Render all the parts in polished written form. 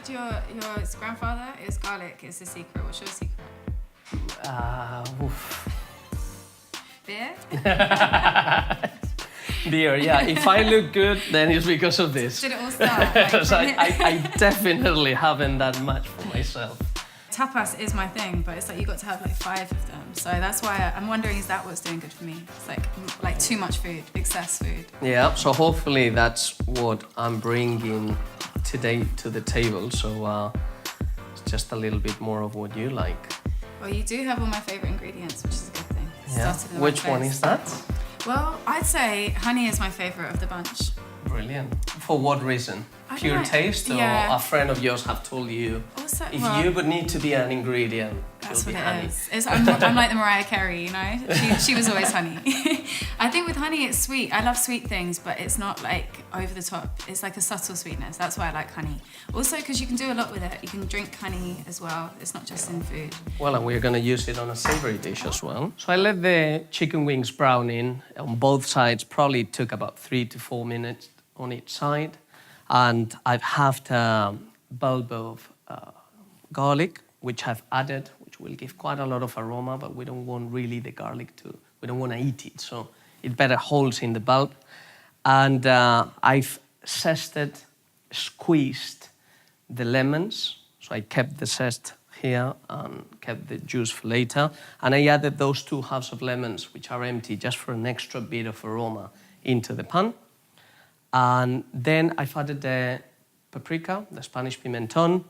your grandfather? It was garlic. It's a secret. What's your secret? Beer? Beer, yeah. If I look good, then it's because of this. Did it all start? So I definitely haven't that much for myself. Tapas is my thing, but it's like you got to have like 5 of them. So that's why I'm wondering, is that what's doing good for me? It's like too much food, excess food. Yeah, so hopefully that's what I'm bringing today to the table. So it's just a little bit more of what you like. Well, you do have all my favourite ingredients, which is a good thing. Yeah. Which one is that? Well, I'd say honey is my favourite of the bunch. Brilliant. For what reason? Pure taste, or a friend of yours have told you also, if you would need to be an ingredient, that's it'll what be honey. it is. I'm like the Mariah Carey, you know? She was always honey. I think with honey it's sweet. I love sweet things, but it's not like over the top. It's like a subtle sweetness. That's why I like honey. Also because you can do a lot with it. You can drink honey as well. It's not just in food. Well, and we're going to use it on a savoury dish as well. So I let the chicken wings brown in on both sides. Probably took about 3 to 4 minutes on each side. And I've halved a bulb of garlic, which I've added, which will give quite a lot of aroma, but we don't want really the garlic we don't want to eat it, so it better holds in the bulb. And I've zested, squeezed the lemons, so I kept the zest here and kept the juice for later. And I added those 2 halves of lemons, which are empty, just for an extra bit of aroma into the pan. And then I've added the paprika, the Spanish pimenton,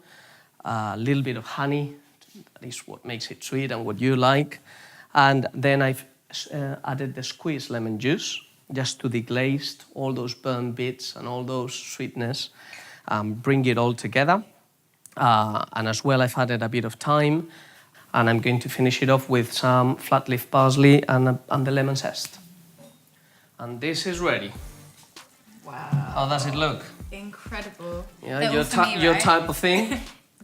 a little bit of honey, that is what makes it sweet and what you like. And then I've added the squeezed lemon juice, just to deglaze all those burnt bits and all those sweetness, bring it all together. And as well, I've added a bit of thyme, and I'm going to finish it off with some flat leaf parsley and the lemon zest. And this is ready. Wow. How does it look? Incredible. Yeah, your type of thing?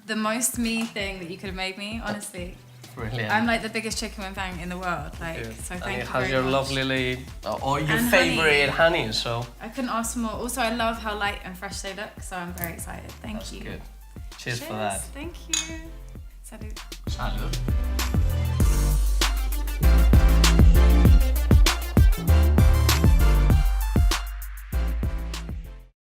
The most me thing that you could have made me, honestly. Brilliant. I'm like the biggest chicken wing fan in the world. Like, so thank you very much. And it has your lovely, or your favourite honey, so. I couldn't ask for more. Also, I love how light and fresh they look, so I'm very excited. Thank you. That's good. Cheers for that. Thank you. Salud. Salud.